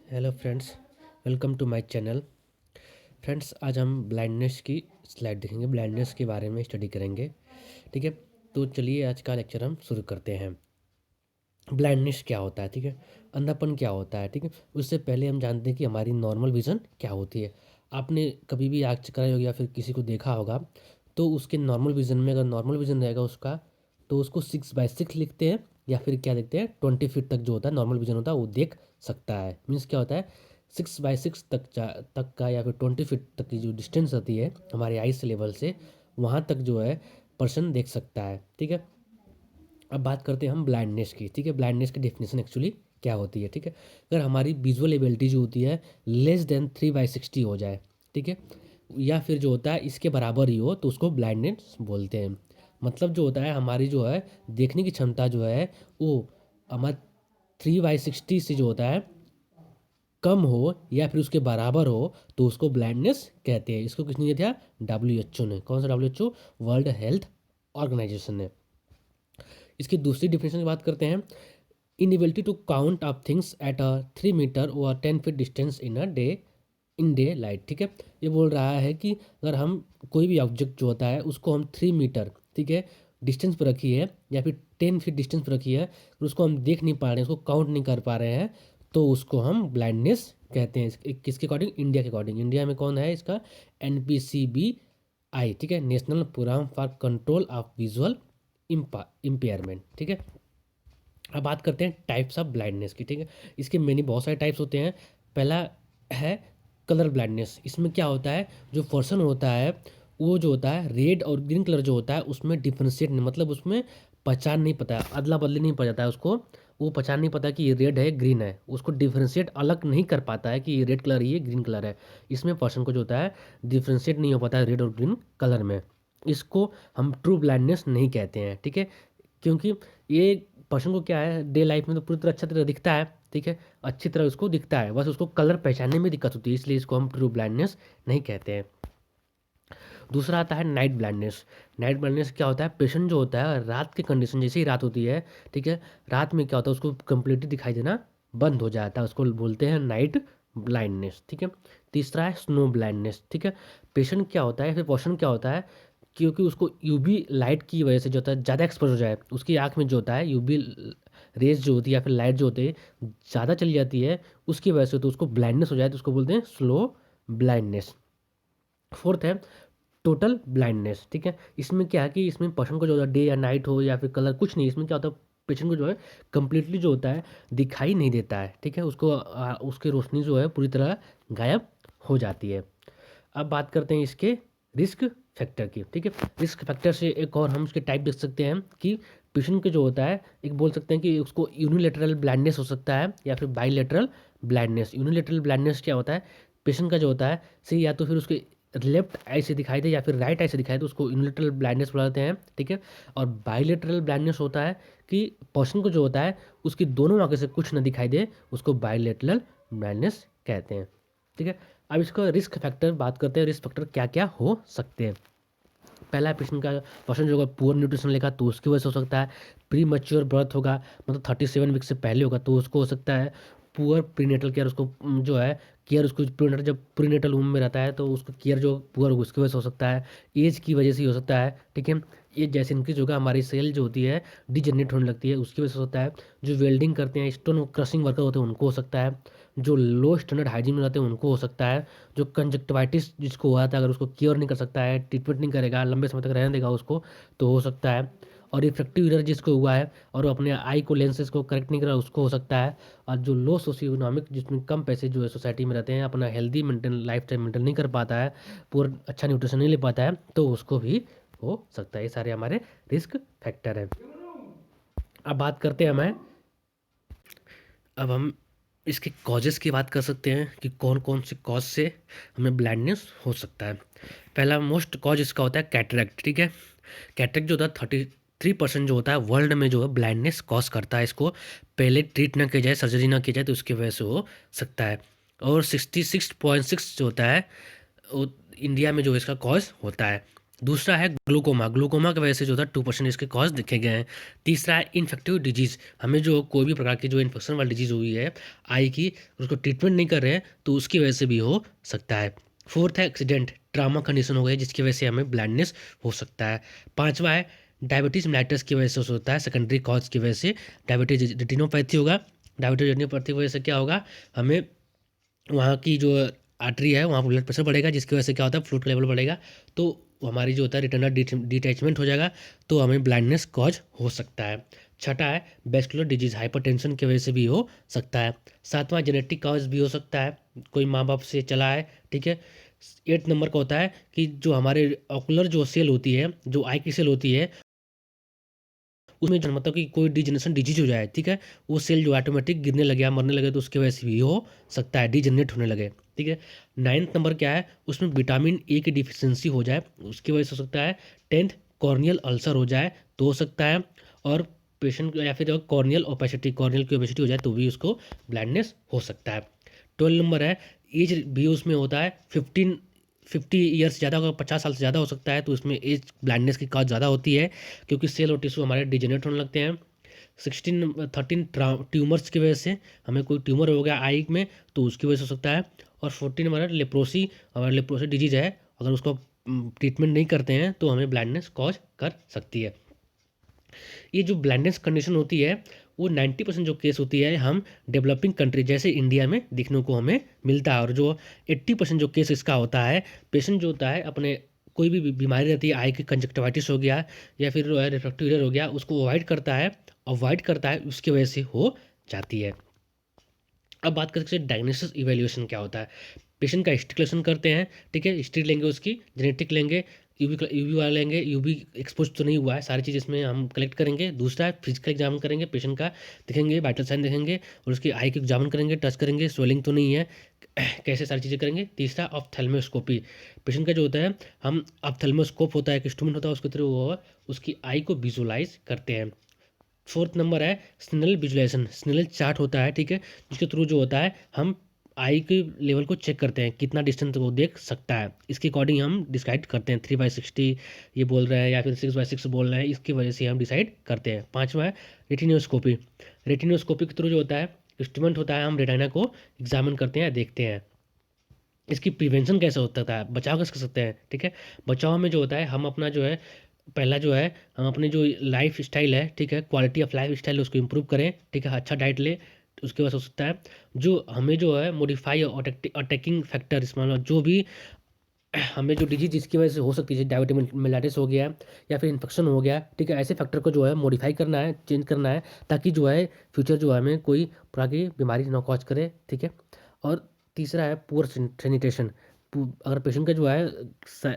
Hello friends, welcome to my channel. Friends, आज हम blindness की स्लाइड देखेंगे, ब्लाइंडनेस के बारे में स्टडी करेंगे। ठीक है, तो चलिए आज का लेक्चर हम शुरू करते हैं। ब्लाइंडनेस क्या होता है? ठीक है, अंधापन क्या होता है? ठीक है, उससे पहले हम जानते हैं कि हमारी नॉर्मल विज़न क्या होती है। आपने कभी भी आँख चकराई होगी या फिर किसी को देखा होगा, तो उसके नॉर्मल विज़न में अगर नॉर्मल विज़न रहेगा उसका, तो उसको 6/6 लिखते हैं, या फिर क्या लिखते हैं 20 फीट तक जो होता है नॉर्मल विज़न होता है वो देख सकता है। मीन्स क्या होता है, 6/6 तक का या फिर 20 फीट तक की जो डिस्टेंस होती है हमारे आइस लेवल से, वहाँ तक जो है पर्सन देख सकता है। ठीक है, अब बात करते हैं हम ब्लाइंडनेस की। ठीक है, ब्लाइंडनेस की डेफिनेशन एक्चुअली क्या होती है? ठीक है, अगर हमारी विजुअल एबिलिटी जो होती है लेस देन 3/60 हो जाए, ठीक है, या फिर जो होता है इसके बराबर ही हो, तो उसको ब्लाइंडनेस बोलते हैं। मतलब जो होता है हमारी जो है देखने की क्षमता जो है वो हमारा 3/60 से जो होता है कम हो या फिर उसके बराबर हो, तो उसको ब्लाइंडनेस कहते हैं। इसको किसने दिया था? WHO ने। कौन सा WHO? वर्ल्ड हेल्थ ऑर्गेनाइजेशन ने। इसकी दूसरी डिफिनेशन की बात करते हैं, inability to count of things at a 3 metre और 10 feet distance in daylight. ठीक है, ये बोल रहा है कि अगर हम कोई भी ऑब्जेक्ट जो होता है उसको हम 3 मीटर, ठीक है, डिस्टेंस पर रखी है या फिर 10 फीट डिस्टेंस पर रखी है और उसको हम देख नहीं पा रहे हैं, उसको काउंट नहीं कर पा रहे हैं, तो उसको हम ब्लाइंडनेस कहते हैं। किसके अकॉर्डिंग? इंडिया के अकॉर्डिंग। इंडिया में कौन है इसका? NPCBI। ठीक है, national programme for control of visual impairment. ठीक है, अब बात करते हैं टाइप्स ऑफ ब्लाइंडनेस की। ठीक है, इसके मैंने बहुत सारे टाइप्स होते हैं। पहला है कलर ब्लाइंडनेस। इसमें क्या होता है, जो पर्सन होता है वो जो होता है रेड और ग्रीन कलर जो होता है उसमें डिफ्रेंशिएट नहीं, मतलब उसमें पहचान नहीं पता है, अदला बदली नहीं पड़ जाता है उसको, वो पहचान नहीं पाता कि ये रेड है ग्रीन है, उसको डिफ्रेंशिएट अलग नहीं कर पाता है कि ये रेड कलर ये ग्रीन कलर है। इसमें पर्सन को जो होता है डिफ्रेंशिएट नहीं हो पाता है रेड और ग्रीन कलर में। इसको हम ट्रू ब्लाइंडनेस नहीं कहते हैं। ठीक है, क्योंकि ये पर्सन को क्या है डे लाइफ में तो पूरी तरह अच्छा तरह दिखता है, ठीक है, अच्छी तरह उसको दिखता है, बस उसको कलर पहचानने में दिक्कत होती है, इसलिए इसको हम ट्रू ब्लाइंडनेस नहीं कहते हैं। दूसरा आता है नाइट ब्लाइंडनेस। नाइट ब्लाइंडनेस क्या होता है, पेशेंट जो होता है रात की कंडीशन, जैसे ही रात होती है, ठीक है, रात में क्या होता है उसको कंप्लीटली दिखाई देना बंद हो जाता है, उसको बोलते हैं नाइट ब्लाइंडनेस। ठीक है, तीसरा है स्नो ब्लाइंडनेस। ठीक है, पेशेंट क्या होता है फिर पर्सन क्या होता है, क्योंकि उसको यूवी लाइट की वजह से जो होता है ज़्यादा एक्सपोज हो जाए, उसकी आँख में जो होता है यूवी रेज जो होती है या फिर लाइट जो होती है ज़्यादा चली जाती है, उसकी वजह से तो उसको ब्लाइंडनेस हो जाए, तो उसको बोलते हैं स्लो ब्लाइंडनेस। फोर्थ है टोटल ब्लाइंडनेस। ठीक है, इसमें क्या है कि इसमें पर्सन को जो होता है डे या नाइट हो या फिर कलर कुछ नहीं, इसमें क्या होता है पेशेंट को जो है कंप्लीटली जो होता है दिखाई नहीं देता है। ठीक है, उसको उसकी रोशनी जो है पूरी तरह गायब हो जाती है। अब बात करते हैं इसके रिस्क फैक्टर की। ठीक है, रिस्क फैक्टर से एक और हम उसके टाइप देख सकते हैं कि पेशेंट के जो होता है, एक बोल सकते हैं कि उसको यूनिलेटरल ब्लाइंडनेस हो सकता है या फिर बाईलेटरल ब्लाइंडनेस। यूनिलेटरल ब्लाइंडनेस क्या होता है, पेशेंट का जो होता है से या तो फिर उसके लेफ्ट आई से दिखाई दे या फिर राइट आई से दिखाई दे, उसको यूनिलेटरल ब्लाइंडनेस बुलाते हैं। ठीक है, और बाईलेटरल ब्लाइंडनेस होता है कि पर्सन को जो होता है उसकी दोनों आंखों से कुछ न दिखाई दे, उसको बाईलेटरल ब्लाइंडनेस कहते हैं। ठीक है, अब इसका रिस्क फैक्टर बात करते हैं, रिस्क फैक्टर क्या क्या हो सकते हैं। पहला पर्सन जो होगा पुअर न्यूट्रिशन लेगा तो उसकी वजह से हो सकता है, प्री मच्योर बर्थ होगा मतलब 37 वीक से पहले होगा तो उसको हो सकता है, पुअर प्रीनेटल केयर उसको जो है केयर उसको प्रीनेटल जब प्रीनेटल वूम में रहता है तो उसको केयर जो पुअर होगा उसकी वजह से हो सकता है, एज की वजह से ही हो सकता है। ठीक है, ये जैसे इंक्रीज होगा हमारी सेल जो होती है डिजनरेट होने लगती है उसकी वजह से होता है, जो वेल्डिंग करते हैं स्टोन क्रशिंग वर्कर होते हैं उनको हो सकता है, जो लो स्टैंडर्ड हाइजीन में रहते हैं उनको हो सकता है, जो कंजक्टिवाइटिस जिसको हुआ था अगर उसको क्योर नहीं कर सकता है, ट्रीटमेंट नहीं करेगा, लंबे समय तक रहने देगा उसको, तो हो सकता है। और रिफ्रैक्टिव एरर जिसको हुआ है और वो अपने आई को लेंसेज को करेक्ट नहीं कर रहा उसको हो सकता है। और जो लो सोशियो इकोनॉमिक जिसमें कम पैसे जो है सोसाइटी में रहते हैं, अपना healthy maintain life style maintain नहीं कर पाता है, पूरा अच्छा न्यूट्रिशन नहीं ले पाता है, तो उसको भी हो सकता है। ये सारे हमारे रिस्क फैक्टर हैं। अब बात करते हैं अब हम इसके कॉजेज़ की बात कर सकते हैं कि कौन कौन से कॉज से हमें ब्लाइंडनेस हो सकता है। पहला मोस्ट कॉज इसका होता है कैटरेक्ट। ठीक है, कैटरेक्ट जो होता है 33% जो होता है वर्ल्ड में जो है ब्लाइंडनेस कॉज करता है, इसको पहले ट्रीट ना किया जाए, सर्जरी ना की जाए तो उसकी वजह से हो सकता है। और 66.6 जो होता है वो इंडिया में जो इसका कॉज होता है। दूसरा है ग्लूकोमा, ग्लूकोमा की वजह से जो था 2% इसके कॉज देखे गए हैं। तीसरा है इन्फेक्टिव डिजीज़, हमें जो कोई भी प्रकार की जो इन्फेक्शन वाली डिजीज़ हुई है आई की, उसको ट्रीटमेंट नहीं कर रहे हैं तो उसकी वजह से भी हो सकता है। फोर्थ है एक्सीडेंट, ट्रामा कंडीशन हो गई जिसकी वजह से हमें ब्लाइंडनेस हो सकता है। पांचवा है डायबिटीज़ मेलाइटस की वजह से हो सकता है, सेकेंडरी कॉज की वजह से डायबिटीज रेटिनोपैथी होगा। डायबिटीज रेटिनोपैथी की वजह से क्या होगा, हमें वहाँ की जो आर्टरी है वहाँ ब्लड प्रेशर बढ़ेगा जिसकी वजह से क्या होता है फ्लूइड का लेवल बढ़ेगा, तो हमारी जो होता है रेटिना डिटैचमेंट हो जाएगा, तो हमें ब्लाइंडनेस कॉज हो सकता है। छठा है वेस्कुलर डिजीज, हाइपरटेंशन की वजह से भी हो सकता है। सातवां जेनेटिक कॉज भी हो सकता है, कोई माँ बाप से चला है, ठीक है। 8 नंबर का होता है कि जो हमारे ऑकुलर जो सेल होती है, जो आई की सेल होती है, उसमें जो मतलब कि कोई डिजनरेशन डिजीज हो जाए, ठीक है, वो सेल जो ऑटोमेटिक गिरने लगे या मरने लगे तो उसकी वजह से भी हो सकता है, डिजनरेट होने लगे, ठीक है। 9th नंबर क्या है, उसमें विटामिन ए की डिफिशियंसी हो जाए, उसकी वजह से हो सकता है। 10th कॉर्नियल अल्सर हो जाए तो हो सकता है। और पेशेंट या फिर कॉर्नियल ओपेसिटी, कॉर्नियल की ओपेसिटी हो जाए तो भी उसको ब्लाइंडनेस हो सकता है। 12 नंबर है एज भी उसमें होता है 50 ईयर्स ज़्यादा होगा, 50 साल से ज़्यादा हो सकता है तो उसमें एज ब्लाइंडनेस की कॉज ज़्यादा होती है क्योंकि सेल और टिश्यू हमारे डिजेनरेट होने लगते हैं। 13 ट्यूमर्स की वजह से, हमें कोई ट्यूमर हो गया आई में तो उसकी वजह से हो सकता है। और 14 हमारा लेप्रोसी, हमारा लेप्रोसी डिजीज है, अगर उसको ट्रीटमेंट नहीं करते हैं तो हमें ब्लाइंडनेस कॉज कर सकती है। ये जो ब्लाइंडनेस कंडीशन होती है वो 90% जो केस होती है हम डेवलपिंग कंट्री जैसे इंडिया में देखने को हमें मिलता है। और जो 80% जो केस इसका होता है, पेशेंट जो होता है अपने कोई भी बीमारी रहती है, आई की कंजक्टिवाइटिस हो गया या फिर रिफ्रैक्टिव एरर हो गया, उसको अवॉइड करता है, उसकी वजह से हो जाती है। अब बात करते हैं डायग्नोसिस इवैल्यूएशन क्या होता है। पेशेंट का हिस्ट्री कलेक्शन करते हैं, ठीक है, हिस्ट्री लेंगे उसकी, जेनेटिक लेंगे, यूवी वाला लेंगे, यूवी एक्सपोज तो नहीं हुआ है, सारी चीज़ इसमें हम कलेक्ट करेंगे। दूसरा है फिजिकल एग्जाम करेंगे पेशेंट का, देखेंगे वाइटल साइन देखेंगे और उसकी आई के एग्जामिन करेंगे, टच करेंगे स्वेलिंग तो नहीं है, कैसे सारी चीज़ें करेंगे। तीसरा ऑप्थेल्मोस्कोपी, पेशेंट का जो होता है हम ऑप्थेल्मोस्कोप होता है, एक इंस्ट्रूमेंट होता है, उसके थ्रू वो उसकी आई को विजुलाइज करते हैं। फोर्थ नंबर है स्नेल विजुलाइजेशन, स्नेल चार्ट होता है, ठीक है, जिसके थ्रू जो होता है हम आई के लेवल को चेक करते हैं, कितना डिस्टेंस वो देख सकता है, इसके अकॉर्डिंग हम डिसाइड करते हैं 3/60 ये बोल रहे हैं या फिर 6/6 बोल रहे हैं, इसकी वजह से हम डिसाइड करते हैं। पांचवा है रेटिनोस्कोपी, रेटिनोस्कोपी के थ्रू जो होता है इंस्ट्रूमेंट होता है, हम रेटिना को एग्जामिन करते हैं, देखते हैं। इसकी प्रिवेंशन कैसे होता है, बचाव कैसे कर सकते हैं, ठीक है। बचाव में जो होता है हम अपना जो है पहला जो है हम अपने जो लाइफ स्टाइल है, ठीक है, क्वालिटी ऑफ लाइफ स्टाइल उसको इम्प्रूव करें, ठीक है, अच्छा डाइट ले, तो उसके बाद हो सकता है जो हमें जो है मॉडिफाई और अटैकिंग फैक्टर इसमें जो भी हमें जो डिजीज जिसकी वजह से हो सकती है, डायबिटीज मेलाइटिस हो गया या फिर इन्फेक्शन हो गया, ठीक है, ऐसे फैक्टर को जो है मॉडिफाई करना है, चेंज करना है, ताकि जो है फ्यूचर जो है हमें कोई प्रकार की बीमारी ना कॉज करे, ठीक है। और तीसरा है पुअर सैनिटेशन, अगर पेशेंट का जो है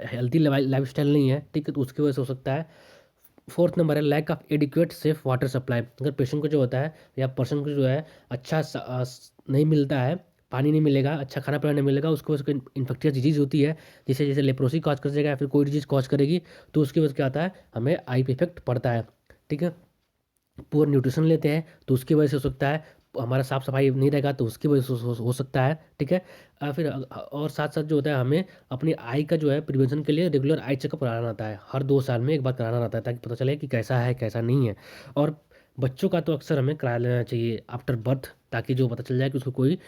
हेल्थी लाइफ स्टाइल नहीं है, ठीक है, तो उसकी वजह से हो सकता है। फोर्थ नंबर है lack of adequate safe water supply, अगर पेशेंट को जो होता है या पर्सन को जो है अच्छा नहीं मिलता है, पानी नहीं मिलेगा, अच्छा खाना पीना नहीं मिलेगा, उसको उसको इन्फेक्टियस डिजीज होती है, जैसे जैसे लेप्रोसी कॉज कर देगा या फिर कोई डिजीज कॉज करेगी, तो उसकी वजह से क्या होता है हमें आई पे इफेक्ट पड़ता है, ठीक है। पुअर न्यूट्रिशन लेते हैं तो उसकी वजह से हो सकता है, हमारा साफ सफाई नहीं रहेगा तो उसकी वजह से हो सकता है, ठीक है। फिर और साथ साथ जो होता है हमें अपनी आई का जो है प्रिवेंशन के लिए रेगुलर आई चेकअप कराना रहता है, हर 2 साल में एक बार कराना रहता है, ताकि पता चले कि कैसा है कैसा नहीं है। और बच्चों का तो अक्सर हमें करा लेना चाहिए आफ्टर बर्थ, ताकि जो पता चल जाए कि उसको कोई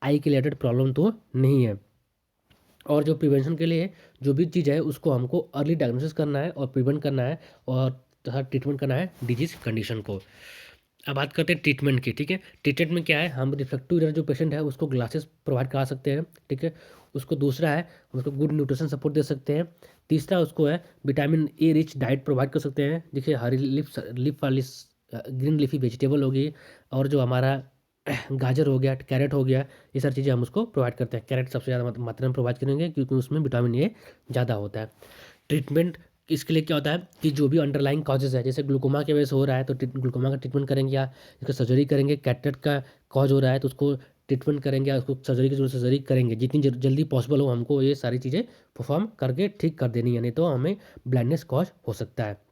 आई के रिलेटेड प्रॉब्लम तो नहीं है। और जो प्रिवेंशन के लिए जो भी चीज़ है उसको हमको अर्ली डायग्नोसिस करना है और प्रिवेंट करना है और तथा ट्रीटमेंट करना है डिजीज कंडीशन को। अब बात करते हैं ट्रीटमेंट की, ठीक है। ट्रीटमेंट में क्या है, हम रिफ्रैक्टिव एरर जो पेशेंट है उसको ग्लासेस प्रोवाइड करा सकते हैं, ठीक है। उसको दूसरा है हम उसको गुड न्यूट्रिशन सपोर्ट दे सकते हैं। तीसरा उसको है vitamin A rich diet provide कर सकते हैं, देखिए हरी लिप वाली ग्रीन लीफी वेजिटेबल होगी, और जो हमारा गाजर हो गया, कैरेट हो गया, ये सारी चीज़ें हम उसको प्रोवाइड करते हैं। कैरेट सबसे ज़्यादा मात्रा में प्रोवाइड करेंगे क्योंकि उसमें विटामिन ए ज़्यादा होता है। ट्रीटमेंट इसके लिए क्या होता है कि जो भी अंडरलाइंग कॉजेज है, जैसे ग्लूकोमा की वजह से हो रहा है तो ग्लूकोमा का ट्रीटमेंट करेंगे या इसका सर्जरी करेंगे। कैटरेक्ट का कॉज हो रहा है तो उसको ट्रीटमेंट करेंगे या उसको सर्जरी की जरूरत सर्जरी करेंगे, जितनी जल्दी पॉसिबल हो हमको ये सारी चीज़ें परफॉर्म करके ठीक कर देनी है, नहीं तो हमें ब्लाइंडनेस कॉज हो सकता है।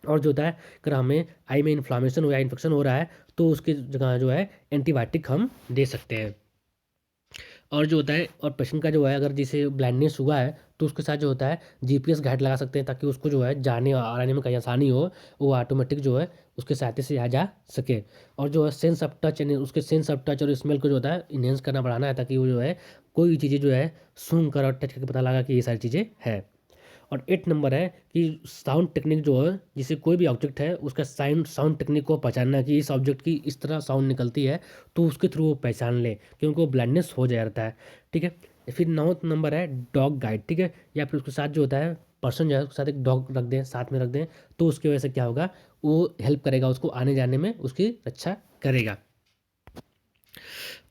और जो होता है अगर हमें आई में इन्फ्लामेशन हो या इन्फेक्शन हो रहा है तो उसकी जगह जो है एंटीबायोटिक हम दे सकते हैं। और जो होता है, और पेशेंट का जो है अगर जिसे ब्लाइंडनेस हुआ है तो उसके साथ जो होता है जीपीएस गाइड लगा सकते हैं, ताकि उसको जो है जाने और आने में कहीं आसानी हो, वो ऑटोमेटिक जो है उसके सहायता से आ जा सके। और जो है सेंस ऑफ टच, यानी उसके सेंस ऑफ टच और स्मेल को जो होता है इन्हेंस करना, बढ़ाना है, ताकि वो जो है कोई भी चीज़ें जो है सूंघ कर और टच करके पता लगा कि ये सारी चीज़ें है। और 8 नंबर है कि साउंड टेक्निक जो है, जैसे कोई भी ऑब्जेक्ट है उसका साउंड टेक्निक को पहचानना कि इस ऑब्जेक्ट की इस तरह साउंड निकलती है, तो उसके थ्रू वो पहचान ले, क्योंकि वो ब्लाइंडनेस हो जाता है। ठीक है। फिर 9 नंबर है डॉग गाइड। ठीक है, या फिर उसके साथ जो होता है पर्सन जो है उसके साथ एक डॉग रख दें, साथ में रख दें, तो उसकी वजह से क्या होगा, वो हेल्प करेगा, उसको आने जाने में उसकी रक्षा करेगा।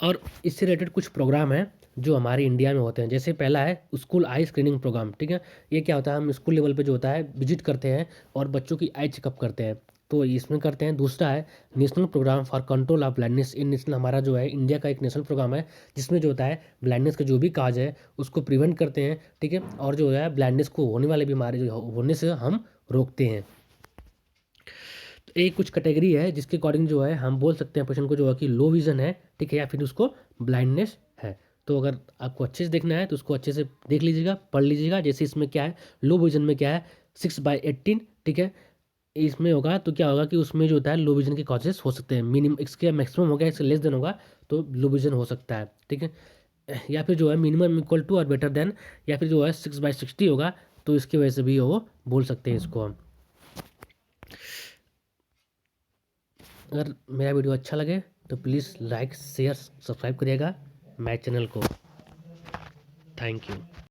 और इससे रिलेटेड कुछ प्रोग्राम हैं जो हमारे इंडिया में होते हैं। जैसे पहला है स्कूल आई स्क्रीनिंग प्रोग्राम। ठीक है, ये क्या होता है, हम स्कूल लेवल पे जो होता है विजिट करते हैं और बच्चों की आई चेकअप करते हैं, तो इसमें करते हैं। दूसरा है national programme for control of blindness in national, हमारा जो है इंडिया का एक नेशनल प्रोग्राम है, जिसमें जो होता है ब्लाइंडनेस का जो भी काज है उसको प्रिवेंट करते हैं। ठीक है, और जो है ब्लाइंडनेस को होने वाले बीमारी जो होने से हम रोकते हैं। तो एक कुछ कैटेगरी है जिसके अकॉर्डिंग जो है हम बोल सकते हैं पेशेंट को जो है कि लो विजन है, ठीक है, या फिर उसको ब्लाइंडनेस है। तो अगर आपको अच्छे से देखना है तो उसको अच्छे से देख लीजिएगा, पढ़ लीजिएगा। जैसे इसमें क्या है, लो विजन में क्या है 6/18। ठीक है, इसमें होगा तो क्या होगा कि उसमें जो होता है लो विजन के कॉजेस हो सकते हैं, मिनिमम इसके मैक्सिमम होगा, इससे लेस देन होगा तो लो विजन हो सकता है। ठीक है, या फिर जो है मिनिमम इक्वल टू और बेटर देन, या फिर जो है 6/60 होगा, तो इसकी वजह से भी वो बोल सकते हैं इसको हम। अगर मेरा वीडियो अच्छा लगे तो प्लीज़ लाइक शेयर सब्सक्राइब करिएगा मेरे चैनल को। Thank you.